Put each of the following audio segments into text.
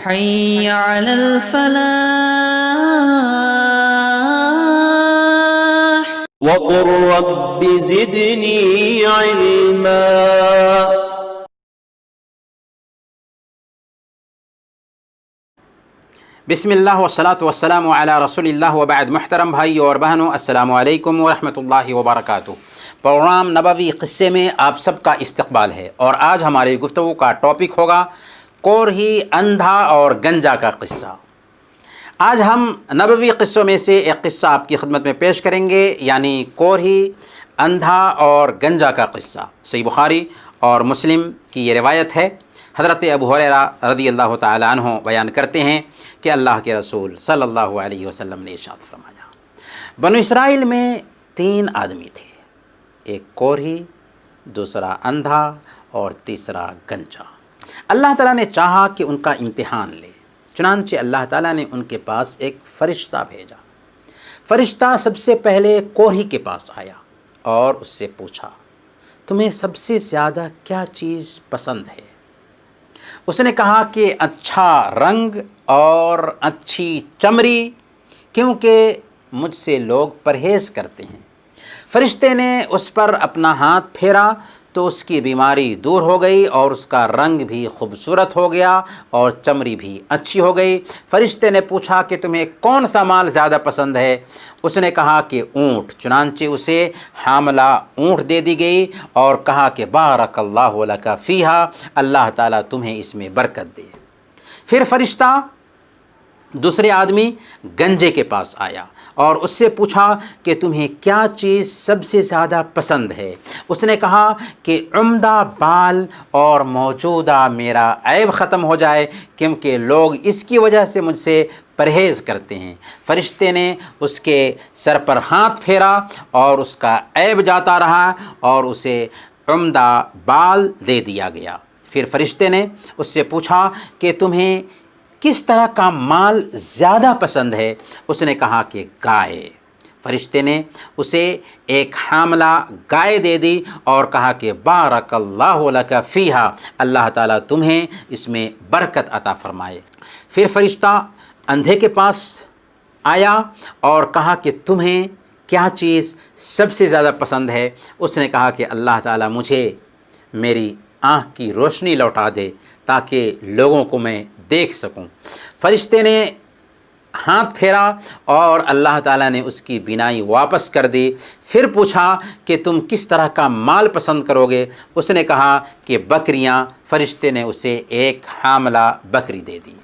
حي على الفلاح. وقل رب زدني علما. بسم اللہ والصلاۃ والسلام علی رسول اللہ وبعد. محترم بھائی اور بہنوں، السلام علیکم ورحمۃ اللہ وبرکاتہ. پروگرام نبوی قصے میں آپ سب کا استقبال ہے، اور آج ہماری گفتگو کا ٹاپک ہوگا کوڑھی، اندھا اور گنجا کا قصہ. آج ہم نبوی قصوں میں سے ایک قصہ آپ کی خدمت میں پیش کریں گے، یعنی کوڑھی، اندھا اور گنجا کا قصہ. صحیح بخاری اور مسلم کی یہ روایت ہے. حضرت ابو ہریرہ رضی اللہ تعالی عنہ بیان کرتے ہیں کہ اللہ کے رسول صلی اللہ علیہ وسلم نے ارشاد فرمایا، بنو اسرائیل میں 3 آدمی تھے، ایک کوڑھی، دوسرا اندھا اور تیسرا گنجا. اللہ تعالیٰ نے چاہا کہ ان کا امتحان لے، چنانچہ اللہ تعالیٰ نے ان کے پاس ایک فرشتہ بھیجا. فرشتہ سب سے پہلے کوڑھی کے پاس آیا اور اس سے پوچھا، تمہیں سب سے زیادہ کیا چیز پسند ہے؟ اس نے کہا کہ اچھا رنگ اور اچھی چمڑی، کیونکہ مجھ سے لوگ پرہیز کرتے ہیں. فرشتے نے اس پر اپنا ہاتھ پھیرا تو اس کی بیماری دور ہو گئی اور اس کا رنگ بھی خوبصورت ہو گیا اور چمڑی بھی اچھی ہو گئی. فرشتے نے پوچھا کہ تمہیں کون سا مال زیادہ پسند ہے؟ اس نے کہا کہ اونٹ. چنانچہ اسے حاملہ اونٹ دے دی گئی اور کہا کہ بارک اللہ لک فیہا، اللہ تعالیٰ تمہیں اس میں برکت دے. پھر فرشتہ دوسرے آدمی گنجے کے پاس آیا اور اس سے پوچھا کہ تمہیں کیا چیز سب سے زیادہ پسند ہے؟ اس نے کہا کہ عمدہ بال اور موجودہ میرا عیب ختم ہو جائے، کیونکہ لوگ اس کی وجہ سے مجھ سے پرہیز کرتے ہیں. فرشتے نے اس کے سر پر ہاتھ پھیرا اور اس کا عیب جاتا رہا اور اسے عمدہ بال دے دیا گیا. پھر فرشتے نے اس سے پوچھا کہ تمہیں کس طرح کا مال زیادہ پسند ہے؟ اس نے کہا کہ گائے. فرشتے نے اسے ایک حاملہ گائے دے دی اور کہا کہ بارک اللہ لک فیہا، اللہ تعالیٰ تمہیں اس میں برکت عطا فرمائے. پھر فرشتہ اندھے کے پاس آیا اور کہا کہ تمہیں کیا چیز سب سے زیادہ پسند ہے؟ اس نے کہا کہ اللہ تعالیٰ مجھے میری آنکھ کی روشنی لوٹا دے تاکہ لوگوں کو میں دیکھ سکوں. فرشتے نے ہاتھ پھیرا اور اللہ تعالیٰ نے اس کی بینائی واپس کر دی. پھر پوچھا کہ تم کس طرح کا مال پسند کرو گے؟ اس نے کہا کہ بکریاں. فرشتے نے اسے ایک حاملہ بکری دے دی.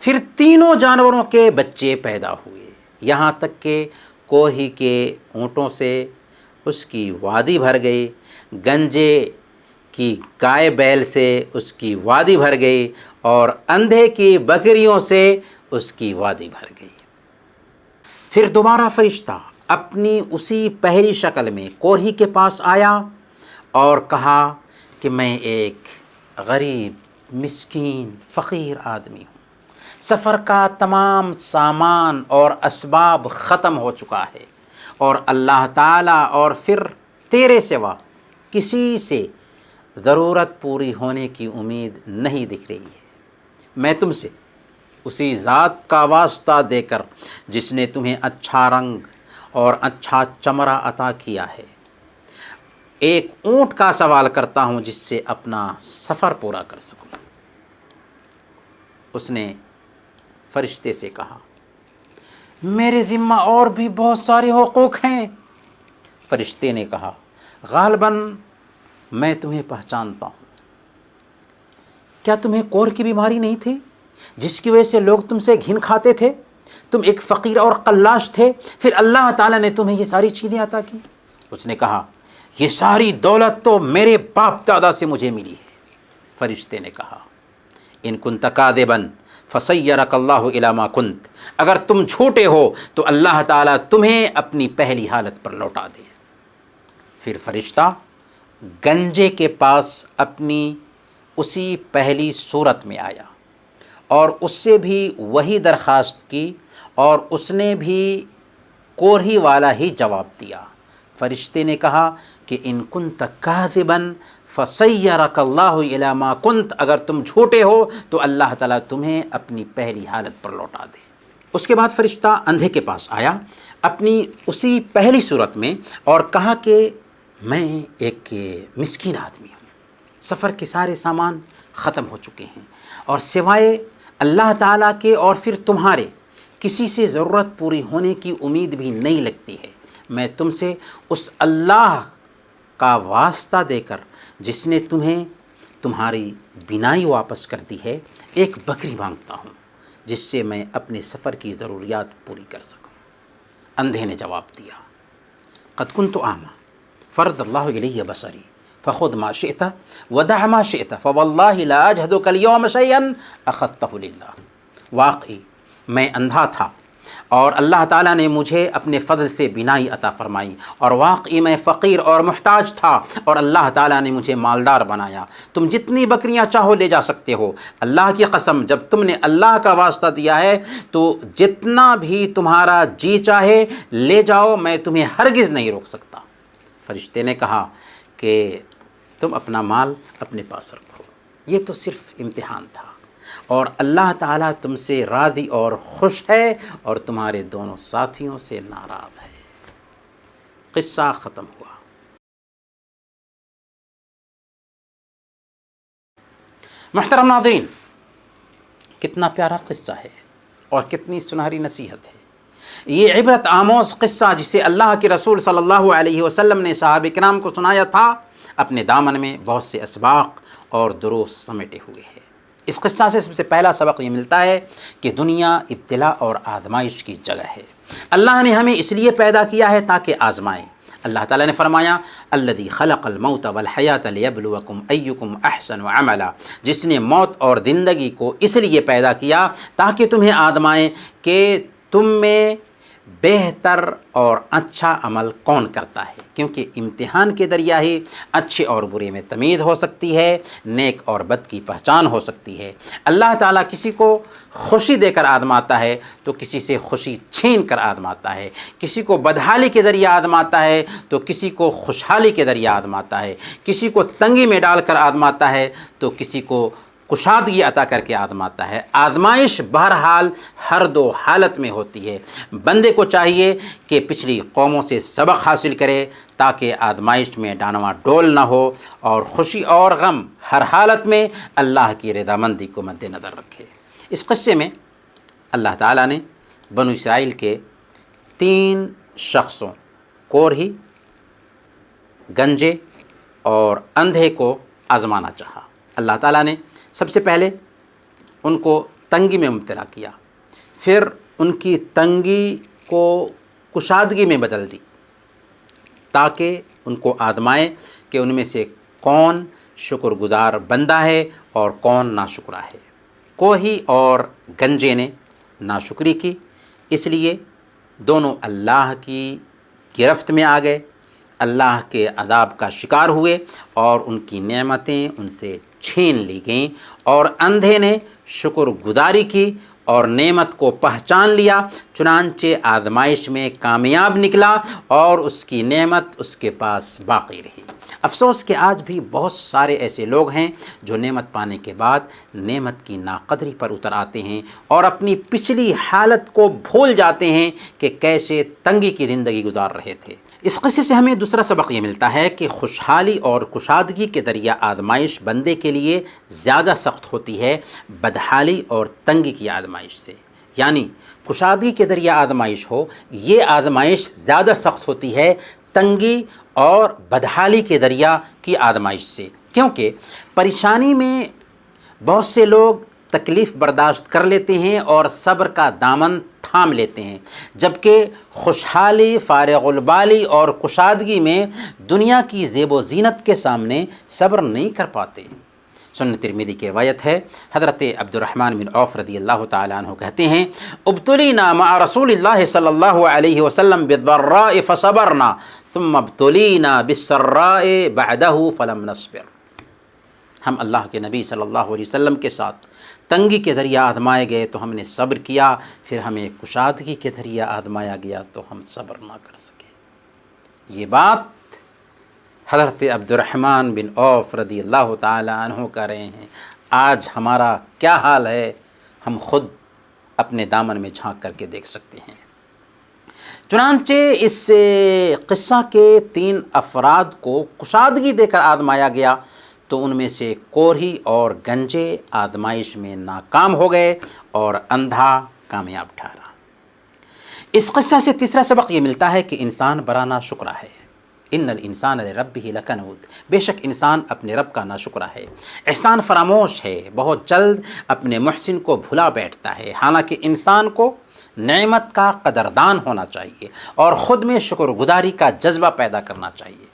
پھر تینوں جانوروں کے بچے پیدا ہوئے، یہاں تک کہ کوڑھی کے اونٹوں سے اس کی وادی بھر گئی، گنجے کی گائے بیل سے اس کی وادی بھر گئی اور اندھے کی بکریوں سے اس کی وادی بھر گئی. پھر دوبارہ فرشتہ اپنی اسی پہلی شکل میں کوڑھی کے پاس آیا اور کہا کہ میں ایک غریب، مسکین، فقیر آدمی ہوں، سفر کا تمام سامان اور اسباب ختم ہو چکا ہے اور اللہ تعالیٰ اور پھر تیرے سوا کسی سے ضرورت پوری ہونے کی امید نہیں دکھ رہی ہے. میں تم سے اسی ذات کا واسطہ دے کر جس نے تمہیں اچھا رنگ اور اچھا چمڑا عطا کیا ہے، ایک اونٹ کا سوال کرتا ہوں جس سے اپنا سفر پورا کر سکوں. اس نے فرشتے سے کہا، میرے ذمہ اور بھی بہت سارے حقوق ہیں. فرشتے نے کہا، غالباً میں تمہیں پہچانتا ہوں. کیا تمہیں کوڑھ کی بیماری نہیں تھی جس کی وجہ سے لوگ تم سے گھن کھاتے تھے؟ تم ایک فقیر اور قلاش تھے، پھر اللہ تعالیٰ نے تمہیں یہ ساری چیزیں عطا کی. اس نے کہا، یہ ساری دولت تو میرے باپ دادا سے مجھے ملی ہے. فرشتے نے کہا، ان کنت کاذبا فصیرک اللہ الی ما کنت، اگر تم جھوٹے ہو تو اللہ تعالیٰ تمہیں اپنی پہلی حالت پر لوٹا دے. پھر فرشتہ گنجے کے پاس اپنی اسی پہلی صورت میں آیا اور اس سے بھی وہی درخواست کی اور اس نے بھی کوڑھی والا ہی جواب دیا. فرشتے نے کہا کہ ان کنت کاذبا فصیرک اللہ الی ما کنت، اگر تم جھوٹے ہو تو اللہ تعالیٰ تمہیں اپنی پہلی حالت پر لوٹا دے۔ اس کے بعد فرشتہ اندھے کے پاس آیا اپنی اسی پہلی صورت میں اور کہا کہ میں ایک مسکین آدمی ہوں، سفر کے سارے سامان ختم ہو چکے ہیں اور سوائے اللہ تعالیٰ کے اور پھر تمہارے کسی سے ضرورت پوری ہونے کی امید بھی نہیں لگتی ہے۔ میں تم سے اس اللہ کا واسطہ دے کر جس نے تمہیں تمہاری بینائی واپس کر دی ہے ایک بکری مانگتا ہوں جس سے میں اپنے سفر کی ضروریات پوری کر سکوں۔ اندھے نے جواب دیا قد کنت اعمی فرد اللہ الی بصری فخذ ما شئت ودع ما شئت فواللہ لا اجہدک اليوم شیئا اخذتہ للہ۔ واقعی میں اندھا تھا اور اللہ تعالیٰ نے مجھے اپنے فضل سے بینائی عطا فرمائی، اور واقعی میں فقیر اور محتاج تھا اور اللہ تعالیٰ نے مجھے مالدار بنایا۔ تم جتنی بکریاں چاہو لے جا سکتے ہو، اللہ کی قسم جب تم نے اللہ کا واسطہ دیا ہے تو جتنا بھی تمہارا جی چاہے لے جاؤ، میں تمہیں ہرگز نہیں روک سکتا۔ فرشتے نے کہا کہ تم اپنا مال اپنے پاس رکھو، یہ تو صرف امتحان تھا اور اللہ تعالیٰ تم سے راضی اور خوش ہے اور تمہارے دونوں ساتھیوں سے ناراض ہے۔ قصہ ختم ہوا۔ محترم ناظرین، کتنا پیارا قصہ ہے اور کتنی سنہری نصیحت ہے۔ یہ عبرت آموز قصہ جسے اللہ کے رسول صلی اللہ علیہ وسلم نے صحابہ کرام کو سنایا تھا، اپنے دامن میں بہت سے اسباق اور دروس سمیٹے ہوئے ہے۔ اس قصہ سے سب سے پہلا سبق یہ ملتا ہے کہ دنیا ابتلا اور آزمائش کی جگہ ہے۔ اللہ نے ہمیں اس لیے پیدا کیا ہے تاکہ آزمائیں۔ اللہ تعالیٰ نے فرمایا الذی خلق الموت والحیات لیبلوکم ایکم احسن عملا، جس نے موت اور زندگی کو اس لیے پیدا کیا تاکہ تمہیں آزمائیں کہ تم میں بہتر اور اچھا عمل کون کرتا ہے، کیونکہ امتحان کے ذریعہ ہی اچھے اور برے میں تمیز ہو سکتی ہے، نیک اور بد کی پہچان ہو سکتی ہے۔ اللہ تعالیٰ کسی کو خوشی دے کر آزماتا ہے تو کسی سے خوشی چھین کر آزماتا ہے، کسی کو بدحالی کے ذریعے آزماتا ہے تو کسی کو خوشحالی کے ذریعے آزماتا ہے، کسی کو تنگی میں ڈال کر آزماتا ہے تو کسی کو کشادگی عطا کر کے آزماتا ہے۔ آزمائش بہرحال ہر دو حالت میں ہوتی ہے۔ بندے کو چاہیے کہ پچھلی قوموں سے سبق حاصل کرے تاکہ آزمائش میں ڈانوا ڈول نہ ہو، اور خوشی اور غم ہر حالت میں اللہ کی رضامندی کو مد نظر رکھے۔ اس قصے میں اللہ تعالیٰ نے بنو اسرائیل کے 3 شخصوں کوڑھی، گنجے اور اندھے کو آزمانا چاہا۔ اللہ تعالیٰ نے سب سے پہلے ان کو تنگی میں مبتلا کیا، پھر ان کی تنگی کو کشادگی میں بدل دی تاکہ ان کو آزمائے کہ ان میں سے کون شکر گزار بندہ ہے اور کون ناشکرا ہے۔ کوڑھی اور گنجے نے ناشکری کی، اس لیے دونوں اللہ کی گرفت میں آ گئے، اللہ کے عذاب کا شکار ہوئے اور ان کی نعمتیں ان سے چھین لی گئیں، اور اندھے نے شکر گزاری کی اور نعمت کو پہچان لیا، چنانچہ آزمائش میں کامیاب نکلا اور اس کی نعمت اس کے پاس باقی رہی۔ افسوس کہ آج بھی بہت سارے ایسے لوگ ہیں جو نعمت پانے کے بعد نعمت کی ناقدری پر اتر آتے ہیں اور اپنی پچھلی حالت کو بھول جاتے ہیں کہ کیسے تنگی کی زندگی گزار رہے تھے۔ اس قصے سے ہمیں دوسرا سبق یہ ملتا ہے کہ خوشحالی اور کشادگی کے ذریعہ آزمائش بندے کے لیے زیادہ سخت ہوتی ہے بدحالی اور تنگی کی آزمائش سے، یعنی کشادگی کے ذریعہ آزمائش ہو یہ آزمائش زیادہ سخت ہوتی ہے تنگی اور بدحالی کے ذریعہ کی آزمائش سے، کیونکہ پریشانی میں بہت سے لوگ تکلیف برداشت کر لیتے ہیں اور صبر کا دامن تھام لیتے ہیں، جبکہ خوشحالی، فارغ البالی اور کشادگی میں دنیا کی زیب و زینت کے سامنے صبر نہیں کر پاتے۔ سنن ترمذی کی روایت ہے، حضرت عبد الرحمن بن عوف رضی اللہ تعالیٰ عنہ کہتے ہیں ابتلینا مع رسول اللہ صلی اللہ علیہ وسلم بالضراء فصبرنا ثم ابتلینا بالسراء بعدہ فلم نصبر۔ ہم اللہ کے نبی صلی اللہ علیہ وسلم کے ساتھ تنگی کے ذریعہ آزمائے گئے تو ہم نے صبر کیا، پھر ہمیں کشادگی کے ذریعہ آزمایا گیا تو ہم صبر نہ کر سکے۔ یہ بات حضرت عبد الرحمن بن عوف رضی اللہ تعالی عنہ کر رہے ہیں۔ آج ہمارا کیا حال ہے ہم خود اپنے دامن میں جھانک کر کے دیکھ سکتے ہیں۔ چنانچہ اس قصہ کے 3 افراد کو کشادگی دے کر آزمایا گیا تو ان میں سے کوڑھی اور گنجے آزمائش میں ناکام ہو گئے اور اندھا کامیاب ٹھہرا۔ اس قصہ سے تیسرا سبق یہ ملتا ہے کہ انسان بڑا ناشکرا ہے۔ ان الانسان لربہ لکنود، بے شک انسان اپنے رب کا ناشکرا ہے، احسان فراموش ہے، بہت جلد اپنے محسن کو بھلا بیٹھتا ہے۔ حالانکہ انسان کو نعمت کا قدردان ہونا چاہیے اور خود میں شکر گزاری کا جذبہ پیدا کرنا چاہیے۔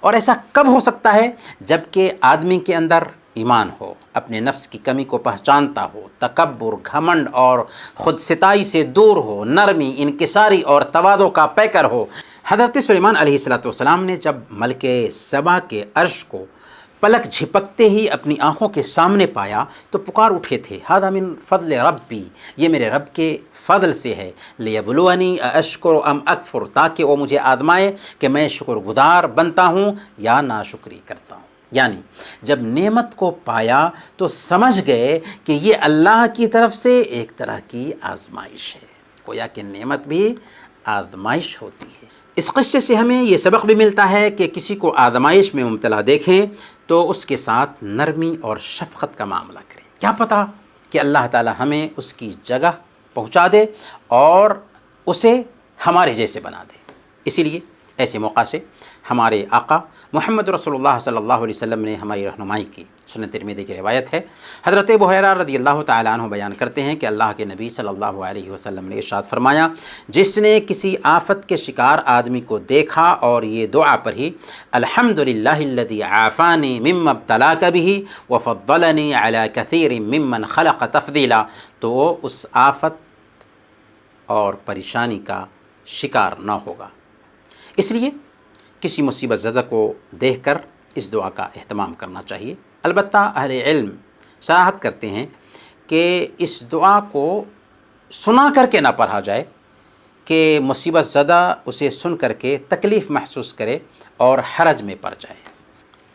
اور ایسا کب ہو سکتا ہے؟ جب کہ آدمی کے اندر ایمان ہو، اپنے نفس کی کمی کو پہچانتا ہو، تکبر، گھمنڈ اور خود ستائی سے دور ہو، نرمی، انکساری اور تواضع کا پیکر ہو۔ حضرت سلیمان علیہ السلام نے جب ملکہ سبا کے عرش کو پلک جھپکتے ہی اپنی آنکھوں کے سامنے پایا تو پکار اٹھے تھے، ھذا من فضل ربی، یہ میرے رب کے فضل سے ہے، لیبلونی اشکر ام اکفر، تاکہ وہ مجھے آزمائے کہ میں شکر گزار بنتا ہوں یا ناشکری کرتا ہوں۔ یعنی جب نعمت کو پایا تو سمجھ گئے کہ یہ اللہ کی طرف سے ایک طرح کی آزمائش ہے، گویا کہ نعمت بھی آزمائش ہوتی ہے۔ اس قصے سے ہمیں یہ سبق بھی ملتا ہے کہ کسی کو آزمائش میں مبتلا دیکھیں تو اس کے ساتھ نرمی اور شفقت کا معاملہ کریں، کیا پتہ کہ اللہ تعالی ہمیں اس کی جگہ پہنچا دے اور اسے ہمارے جیسے بنا دے۔ اسی لیے ایسے موقع سے ہمارے آقا محمد رسول اللہ صلی اللہ علیہ وسلم نے ہماری رہنمائی کی۔ سنن ترمذی کی روایت ہے، حضرت ابو ہریرہ رضی اللہ تعالی عنہ بیان کرتے ہیں کہ اللہ کے نبی صلی اللہ علیہ وسلم نے ارشاد فرمایا، جس نے کسی آفت کے شکار آدمی کو دیکھا اور یہ دعا پڑھی، الحمدللہ الذی عافانی مما ابتلاک بہ وفضلنی علی کثیر ممن خلق تفضیلا، تو وہ اس آفت اور پریشانی کا شکار نہ ہوگا۔ اس لیے کسی مصیبت زدہ کو دیکھ کر اس دعا کا اہتمام کرنا چاہیے۔ البتہ اہل علم صراحت کرتے ہیں کہ اس دعا کو سنا کر کے نہ پڑھا جائے کہ مصیبت زدہ اسے سن کر کے تکلیف محسوس کرے اور حرج میں پڑ جائے۔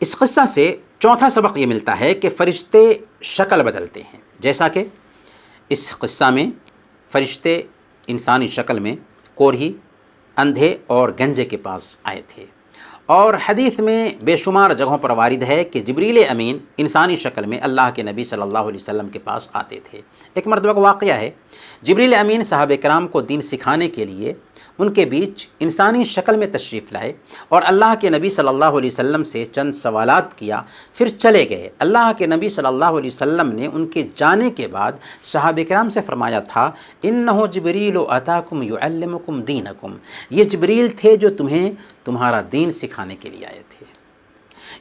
اس قصہ سے چوتھا سبق یہ ملتا ہے کہ فرشتے شکل بدلتے ہیں، جیسا کہ اس قصہ میں فرشتے انسانی شکل میں کوڑھی، اندھے اور گنجے کے پاس آئے تھے، اور حدیث میں بے شمار جگہوں پر وارد ہے کہ جبریل امین انسانی شکل میں اللہ کے نبی صلی اللہ علیہ وسلم کے پاس آتے تھے۔ ایک مرتبہ کا واقعہ ہے، جبریل امین صحابہ کرام کو دین سکھانے کے لیے ان کے بیچ انسانی شکل میں تشریف لائے اور اللہ کے نبی صلی اللہ علیہ وسلم سے چند سوالات کیا، پھر چلے گئے۔ اللہ کے نبی صلی اللہ علیہ وسلم نے ان کے جانے کے بعد صحابہ کرام سے فرمایا تھا، انہ جبریل اتاکم یعلمکم دینکم، یہ جبریل تھے جو تمہیں تمہارا دین سکھانے کے لیے آئے تھے۔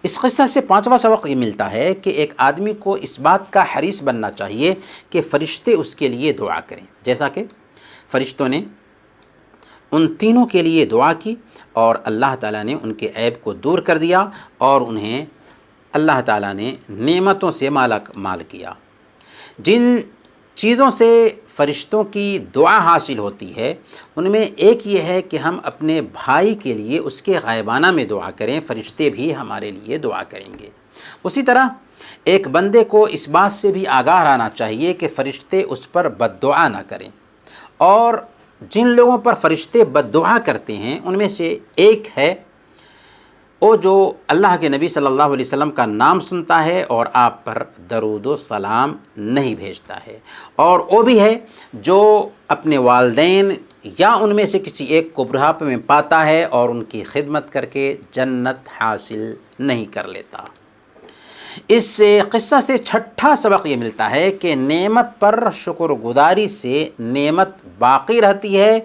اس قصہ سے پانچواں سبق یہ ملتا ہے کہ ایک آدمی کو اس بات کا حریص بننا چاہیے کہ فرشتے اس کے لیے دعا کریں، جیسا کہ فرشتوں نے ان تینوں کے لیے دعا کی اور اللہ تعالیٰ نے ان کے عیب کو دور کر دیا اور انہیں اللہ تعالیٰ نے نعمتوں سے مال کیا۔ جن چیزوں سے فرشتوں کی دعا حاصل ہوتی ہے ان میں ایک یہ ہے کہ ہم اپنے بھائی کے لیے اس کے غائبانہ میں دعا کریں، فرشتے بھی ہمارے لیے دعا کریں گے۔ اسی طرح ایک بندے کو اس بات سے بھی آگاہ رہنا چاہیے کہ فرشتے اس پر بد دعا نہ کریں، اور جن لوگوں پر فرشتے بد دعا کرتے ہیں ان میں سے ایک ہے وہ جو اللہ کے نبی صلی اللہ علیہ وسلم کا نام سنتا ہے اور آپ پر درود و سلام نہیں بھیجتا ہے، اور وہ بھی ہے جو اپنے والدین یا ان میں سے کسی ایک کو بڑھاپے میں پاتا ہے اور ان کی خدمت کر کے جنت حاصل نہیں کر لیتا۔ اس قصہ سے چھٹا سبق یہ ملتا ہے کہ نعمت پر شکر گزاری سے نعمت باقی رہتی ہے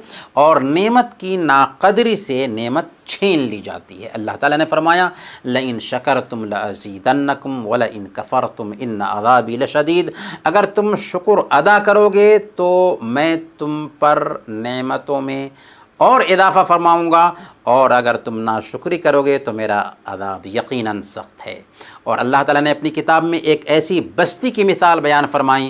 اور نعمت کی ناقدری سے نعمت چھین لی جاتی ہے۔ اللہ تعالیٰ نے فرمایا، لَإِن شَكَرْتُمْ لَأَزِيدَنَّكُمْ وَلَإِن كَفَرْتُمْ إِنَّ عَذَابِي لَشَدِيدٌ، اگر تم شکر ادا کرو گے تو میں تم پر نعمتوں میں اور اضافہ فرماؤں گا، اور اگر تم ناشکری کرو گے تو میرا عذاب یقیناً سخت ہے۔ اور اللہ تعالیٰ نے اپنی کتاب میں ایک ایسی بستی کی مثال بیان فرمائی،